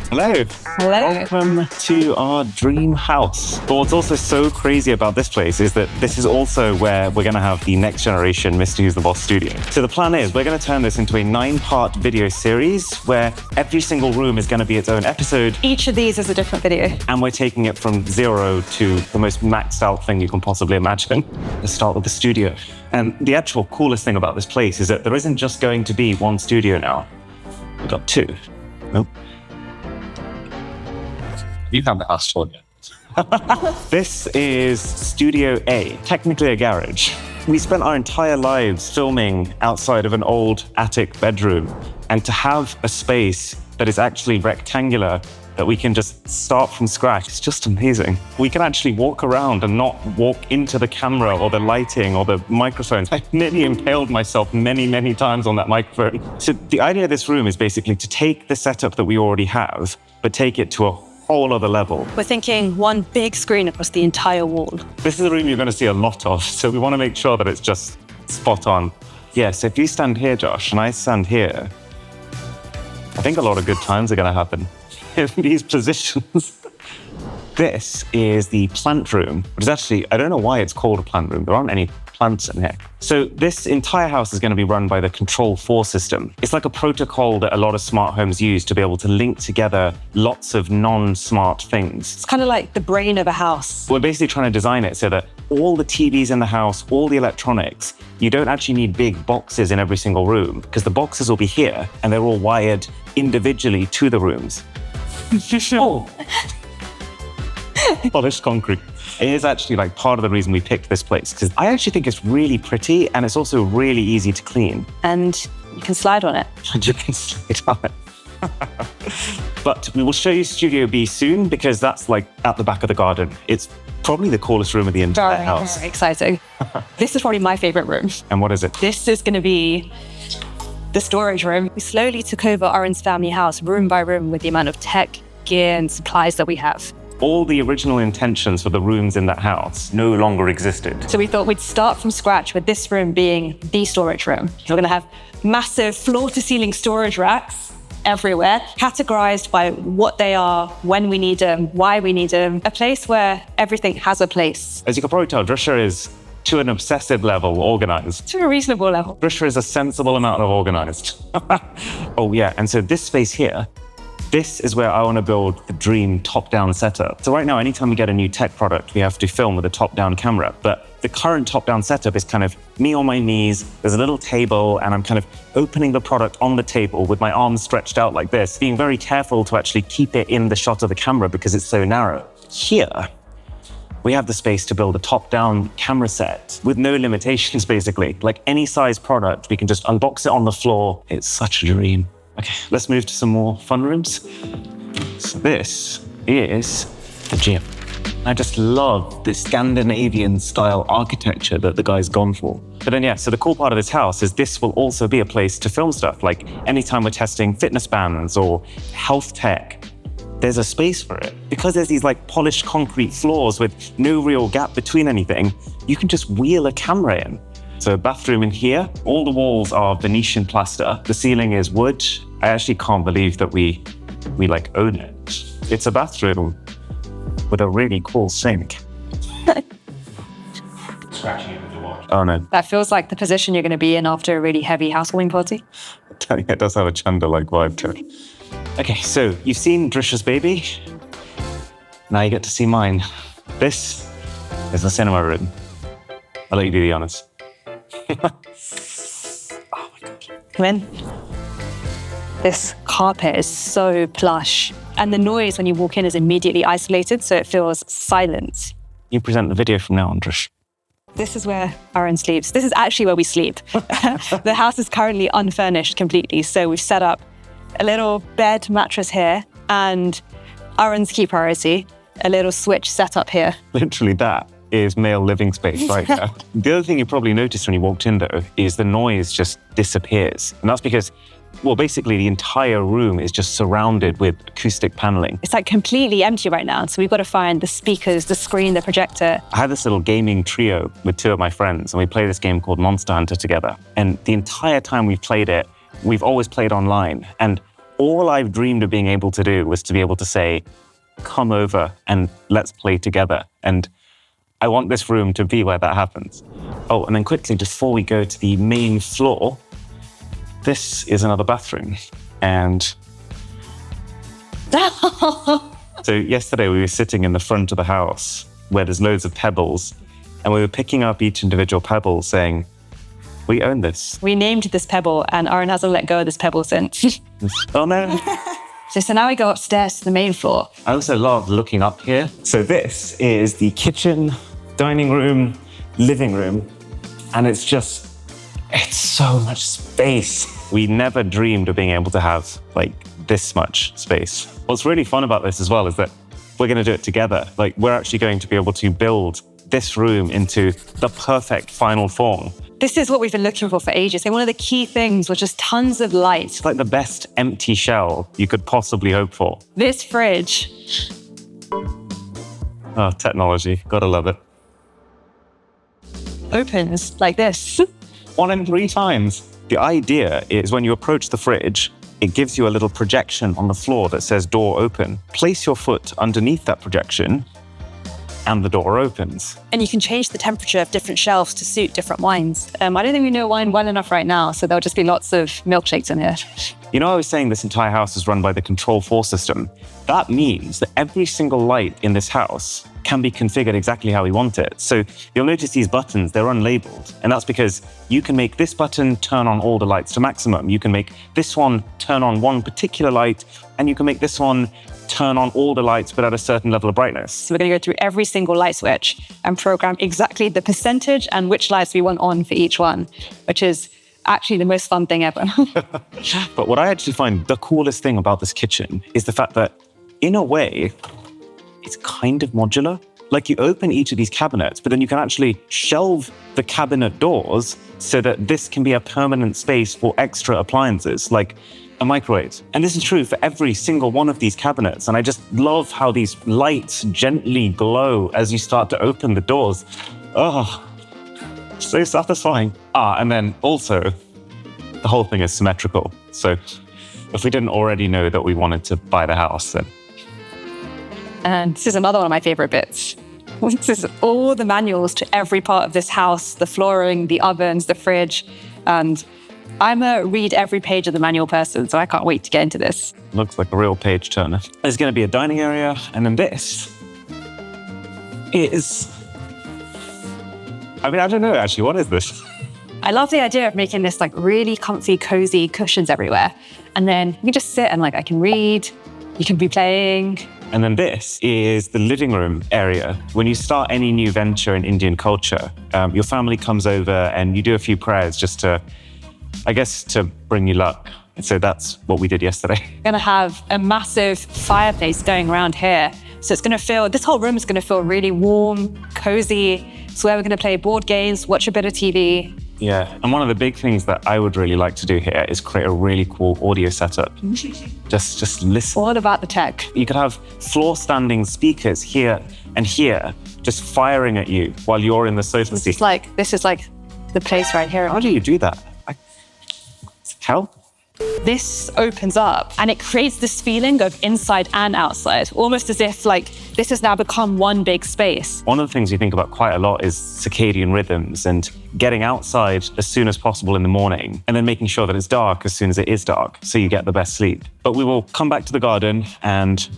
Hello. Hello. Welcome to our dream house. But what's also so crazy about this place is that this is also where we're going to have the next generation Mr. Who's the Boss studio. So the plan is we're going to turn this into a 9-part video series where every single room is going to be its own episode. Each of these is a different video. And we're taking it from 0 to the most maxed out thing you can possibly imagine. Let's start with the studio. And the actual coolest thing about this place is that there isn't just going to be one studio now. We've got 2. Nope. You have the house tour yet? This is Studio A, technically a garage. We spent our entire lives filming outside of an old attic bedroom, and to have a space that is actually rectangular that we can just start from scratch, it's just amazing. We can actually walk around and not walk into the camera or the lighting or the microphones. I nearly impaled myself many times on that microphone. So the idea of this room is basically to take the setup that we already have, but take it to a whole other level. We're thinking one big screen across the entire wall. This is a room you're going to see a lot of, so we want to make sure that it's just spot on. Yes, if you stand here, Josh, and I stand here, I think a lot of good times are going to happen in these positions. This is the plant room, which is actually, I don't know why it's called a plant room. There aren't any plants in here. So this entire house is going to be run by the Control4 system. It's like a protocol that a lot of smart homes use to be able to link together lots of non-smart things. It's kind of like the brain of a house. We're basically trying to design it so that all the TVs in the house, all the electronics, you don't actually need big boxes in every single room because the boxes will be here and they're all wired individually to the rooms. Oh. Polished concrete. It is actually like part of the reason we picked this place because I actually think it's really pretty and it's also really easy to clean. And you can slide on it. And you can slide on it. But we will show you Studio B soon because that's like at the back of the garden. It's probably the coolest room of the entire house. Very exciting. This is probably my favorite room. And what is it? This is going to be the storage room. We slowly took over Aaron's family house room by room with the amount of tech, gear and supplies that we have. All the original intentions for the rooms in that house no longer existed. So we thought we'd start from scratch with this room being the storage room. We're going to have massive floor-to-ceiling storage racks everywhere, categorized by what they are, when we need them, why we need them. A place where everything has a place. As you can probably tell, Drisha is, to an obsessive level, organized. To a reasonable level. Drisha is a sensible amount of organized. Oh yeah, and so this space here, this is where I want to build the dream top-down setup. So right now, anytime we get a new tech product, we have to film with a top-down camera. But the current top-down setup is kind of me on my knees, there's a little table, and I'm kind of opening the product on the table with my arms stretched out like this, being very careful to actually keep it in the shot of the camera because it's so narrow. Here, we have the space to build a top-down camera set with no limitations, basically. Like any size product, we can just unbox it on the floor. It's such a dream. Okay, let's move to some more fun rooms. So this is the gym. I just love the Scandinavian style architecture that the guy's gone for. But then yeah, so the cool part of this house is this will also be a place to film stuff. Like anytime we're testing fitness bands or health tech, there's a space for it. Because there's these like polished concrete floors with no real gap between anything, you can just wheel a camera in. So bathroom in here, all the walls are Venetian plaster. The ceiling is wood. I actually can't believe that we like own it. It's a bathroom with a really cool sink. Scratching it with your watch. Oh no. That feels like the position you're going to be in after a really heavy housewarming party. It does have a Chanda-like vibe to it. Okay, so you've seen Drisha's baby. Now you get to see mine. This is the cinema room. I'll let you be the honest. Oh my God. Come in. This carpet is so plush. And the noise when you walk in is immediately isolated, so it feels silent. You present the video from now on, Drish. This is where Aaron sleeps. This is actually where we sleep. The house is currently unfurnished completely, so we've set up a little bed mattress here and Aaron's key priority, a little switch set up here. Literally that is male living space right now. The other thing you probably noticed when you walked in though is the noise just disappears. And that's because, well, basically the entire room is just surrounded with acoustic paneling. It's like completely empty right now. So we've got to find the speakers, the screen, the projector. I had this little gaming trio with 2 of my friends and we play this game called Monster Hunter together. And the entire time we've played it, we've always played online. And all I've dreamed of being able to do was to be able to say, come over and let's play together. And I want this room to be where that happens. Oh, and then quickly, before we go to the main floor, this is another bathroom. And so yesterday we were sitting in the front of the house where there's loads of pebbles, and we were picking up each individual pebble saying, we own this. We named this pebble, and Aaron hasn't let go of this pebble since. Oh no. So now we go upstairs to the main floor. I also love looking up here. So this is the kitchen, dining room, living room, and it's so much space. We never dreamed of being able to have like this much space. What's really fun about this as well is that we're going to do it together. Like, we're actually going to be able to build this room into the perfect final form. This is what we've been looking for ages. And one of the key things was just tons of light. It's like the best empty shell you could possibly hope for. This fridge. Oh, technology. Gotta love it. Opens like this. 1 in 3 times. The idea is when you approach the fridge, it gives you a little projection on the floor that says door open. Place your foot underneath that projection and the door opens. And you can change the temperature of different shelves to suit different wines. I don't think we know wine well enough right now, so there'll just be lots of milkshakes in here. You know, I was saying this entire house is run by the Control-4 system. That means that every single light in this house can be configured exactly how we want it. So you'll notice these buttons, they're unlabeled. And that's because you can make this button turn on all the lights to maximum. You can make this one turn on one particular light, and you can make this one turn on all the lights but at a certain level of brightness. So we're going to go through every single light switch and program exactly the percentage and which lights we want on for each one, which is actually the most fun thing ever. But what I actually find the coolest thing about this kitchen is the fact that, in a way, it's kind of modular. Like, you open each of these cabinets, but then you can actually shelve the cabinet doors so that this can be a permanent space for extra appliances, like a microwave. And this is true for every single one of these cabinets. And I just love how these lights gently glow as you start to open the doors. Oh, so satisfying. And then also, the whole thing is symmetrical. So if we didn't already know that we wanted to buy the house, then... And this is another one of my favorite bits. This is all the manuals to every part of this house, the flooring, the ovens, the fridge. And I'm a read every page of the manual person, so I can't wait to get into this. Looks like a real page turner. There's going to be a dining area, and then this is... I mean, I don't know, actually. What is this? I love the idea of making this like really comfy, cozy cushions everywhere. And then you can just sit and like, I can read, you can be playing. And then this is the living room area. When you start any new venture in Indian culture, your family comes over and you do a few prayers just to, I guess, to bring you luck. And so that's what we did yesterday. We're gonna have a massive fireplace going around here. So it's gonna feel, this whole room is gonna feel really warm, cozy. It's where we're gonna play board games, watch a bit of TV. Yeah, and one of the big things that I would really like to do here is create a really cool audio setup. Just listen. All about the tech. You could have floor-standing speakers here and here, just firing at you while you're in the sofa seat. This is like the place right here. How do you do that? How? This opens up and it creates this feeling of inside and outside, almost as if like this has now become one big space. One of the things we think about quite a lot is circadian rhythms and getting outside as soon as possible in the morning and then making sure that it's dark as soon as it is dark so you get the best sleep. But we will come back to the garden and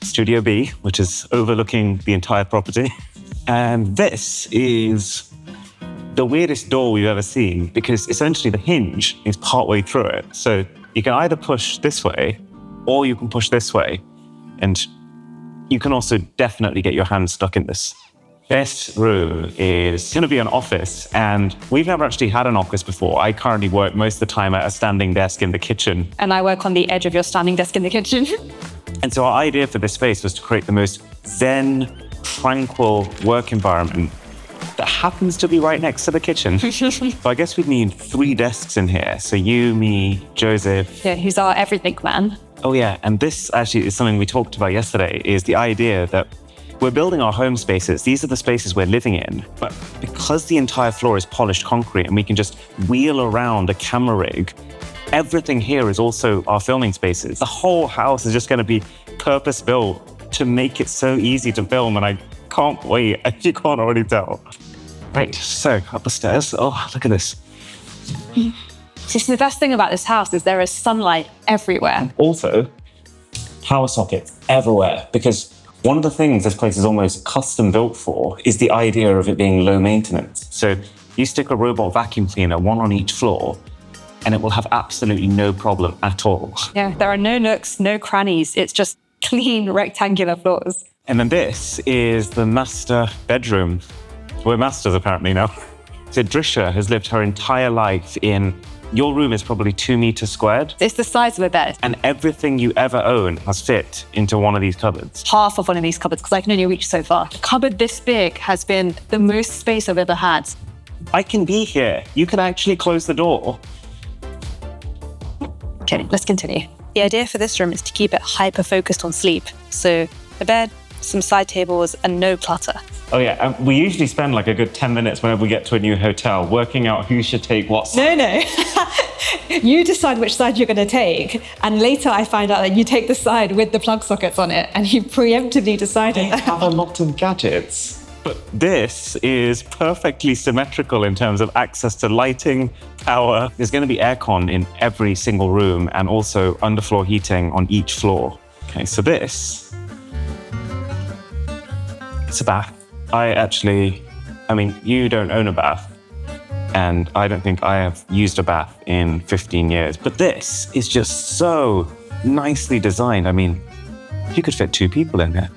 Studio B, which is overlooking the entire property. And this is the weirdest door we've ever seen because essentially the hinge is partway through it. So you can either push this way or you can push this way. And you can also definitely get your hand stuck in this. This room is going to be an office, and we've never actually had an office before. I currently work most of the time at a standing desk in the kitchen. And I work on the edge of your standing desk in the kitchen. And so our idea for this space was to create the most zen, tranquil work environment that happens to be right next to the kitchen. So I guess we'd need 3 desks in here. So you, me, Joseph. Yeah, who's our everything man. Oh yeah, and this actually is something we talked about yesterday, is the idea that we're building our home spaces. These are the spaces we're living in. But because the entire floor is polished concrete and we can just wheel around a camera rig everything here is also our filming spaces. The whole house is just going to be purpose-built to make it so easy to film, and I can't wait. You can't already tell. Right, so up the stairs. Oh, look at this. See, the best thing about this house is there is sunlight everywhere. Also, power sockets everywhere, because one of the things this place is almost custom built for is the idea of it being low maintenance. So you stick a robot vacuum cleaner, one on each floor, and it will have absolutely no problem at all. Yeah, there are no nooks, no crannies. It's just clean rectangular floors. And then this is the master bedroom. We're masters apparently now. So Drisha has lived her entire life in, your room is probably 2 meters squared. It's the size of a bed. And everything you ever own has fit into one of these cupboards. Half of one of these cupboards, because I can only reach so far. A cupboard this big has been the most space I've ever had. I can be here. You can actually close the door. Okay, let's continue. The idea for this room is to keep it hyper-focused on sleep. So a bed, some side tables, and no clutter. Oh yeah, we usually spend like a good 10 minutes whenever we get to a new hotel working out who should take what side. No. You decide which side you're going to take, and later I find out that you take the side with the plug sockets on it, and you preemptively decided. They have a lot of gadgets. But this is perfectly symmetrical in terms of access to lighting, power. There's going to be aircon in every single room and also underfloor heating on each floor. Okay, so this, it's a bath. I mean, you don't own a bath, and I don't think I have used a bath in 15 years, but this is just so nicely designed. I mean, you could fit 2 people in here.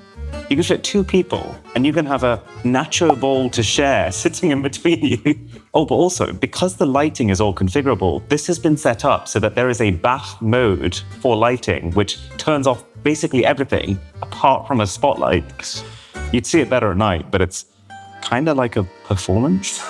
You could fit 2 people, and you can have a nacho bowl to share sitting in between you. Oh, but also, because the lighting is all configurable, this has been set up so that there is a bath mode for lighting, which turns off basically everything apart from a spotlight. You'd see it better at night, but it's kind of like a performance.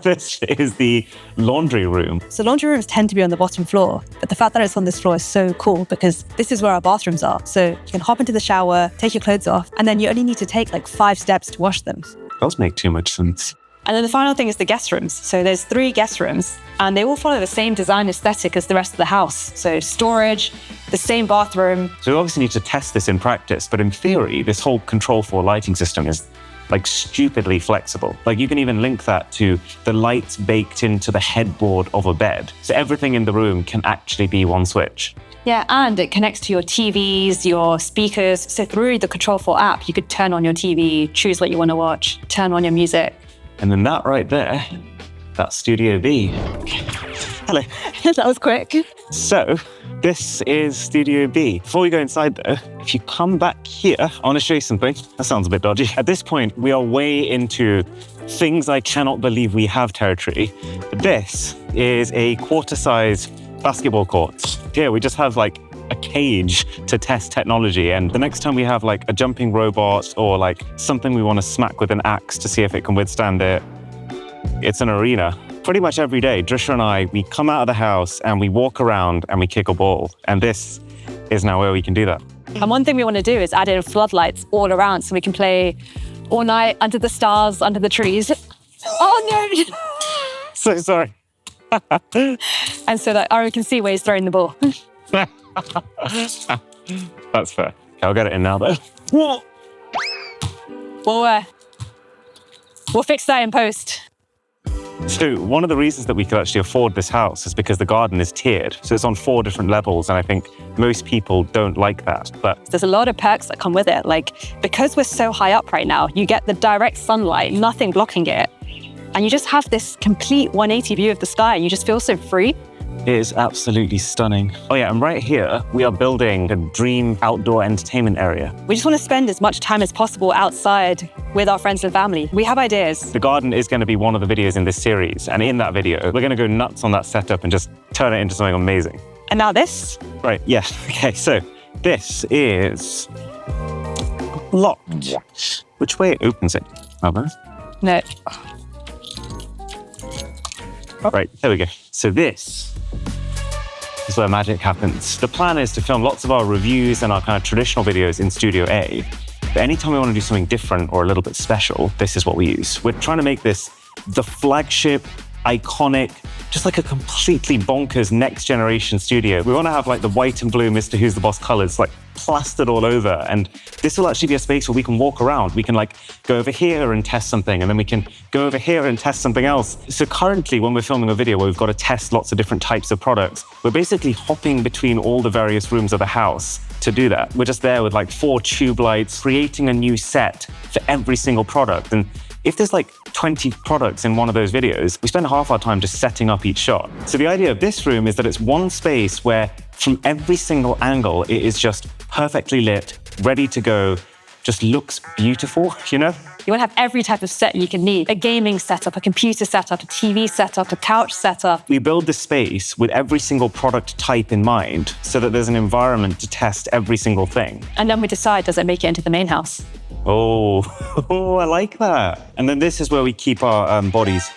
This is the laundry room. So laundry rooms tend to be on the bottom floor, but the fact that it's on this floor is so cool because this is where our bathrooms are. So you can hop into the shower, take your clothes off, and then you only need to take like 5 steps to wash them. Does make too much sense. And then the final thing is the guest rooms. So there's 3 guest rooms, and they all follow the same design aesthetic as the rest of the house. So storage, the same bathroom. So we obviously need to test this in practice, but in theory, this whole control for lighting system is like stupidly flexible. Like you can even link that to the lights baked into the headboard of a bed. So everything in the room can actually be one switch. Yeah, and it connects to your TVs, your speakers. So through the Control4 app, you could turn on your TV, choose what you want to watch, turn on your music. And then that right there, that's Studio B. Hello. That was quick. So this is Studio B. Before we go inside though, if you come back here, I want to show you something. That sounds a bit dodgy. At this point, we are way into things I cannot believe we have territory. This is a quarter-size basketball court. Here we just have like a cage to test technology, and the next time we have like a jumping robot or like something we want to smack with an axe to see if it can withstand it, it's an arena. Pretty much every day, Drisha and I, we come out of the house and we walk around and we kick a ball, and this is now where we can do that. And one thing we want to do is add in floodlights all around so we can play all night under the stars, under the trees. Oh no! So sorry. And so that Ari can see where he's throwing the ball. That's fair. Okay, I'll get it in now though. We'll fix that in post. So one of the reasons that we could actually afford this house is because the garden is tiered. So it's on 4 different levels, and I think most people don't like that. But there's a lot of perks that come with it. Like, because we're so high up right now, you get the direct sunlight, nothing blocking it. And you just have this complete 180 view of the sky, and you just feel so free. It is absolutely stunning. Oh yeah, and right here, we are building a dream outdoor entertainment area. We just want to spend as much time as possible outside with our friends and family. We have ideas. The garden is going to be one of the videos in this series. And in that video, we're going to go nuts on that setup and just turn it into something amazing. And now this? Right, yeah. Okay, so this is locked. Which way it opens it? No. Right, there we go. So this is where magic happens. The plan is to film lots of our reviews and our kind of traditional videos in Studio A. But anytime we want to do something different or a little bit special, this is what we use. We're trying to make this the flagship iconic, just like a completely bonkers next generation studio. We want to have like the white and blue Mr. Who's the Boss colors like plastered all over. And this will actually be a space where we can walk around. We can like go over here and test something, and then we can go over here and test something else. So currently when we're filming a video where we've got to test lots of different types of products, we're basically hopping between all the various rooms of the house to do that. We're just there with like 4 tube lights, creating a new set for every single product. And if there's like 20 products in one of those videos, we spend half our time just setting up each shot. So the idea of this room is that it's one space where from every single angle, it is just perfectly lit, ready to go, just looks beautiful, you know? You want to have every type of set you can need. A gaming setup, a computer setup, a TV setup, a couch setup. We build this space with every single product type in mind so that there's an environment to test every single thing. And then we decide, does it make it into the main house? Oh, I like that. And then this is where we keep our bodies.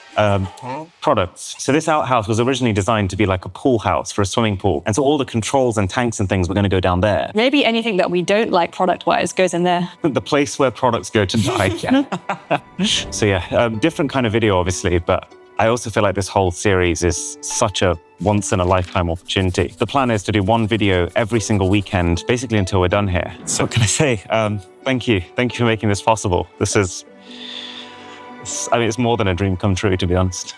Products. So this outhouse was originally designed to be like a pool house for a swimming pool. And so all the controls and tanks and things were going to go down there. Maybe anything that we don't like product-wise goes in there. The place where products go to die. So yeah, different kind of video, obviously, but I also feel like this whole series is such a once-in-a-lifetime opportunity. The plan is to do one video every single weekend, basically until we're done here. So what can I say? Thank you. Thank you for making this possible. This is, I mean, it's more than a dream come true, to be honest.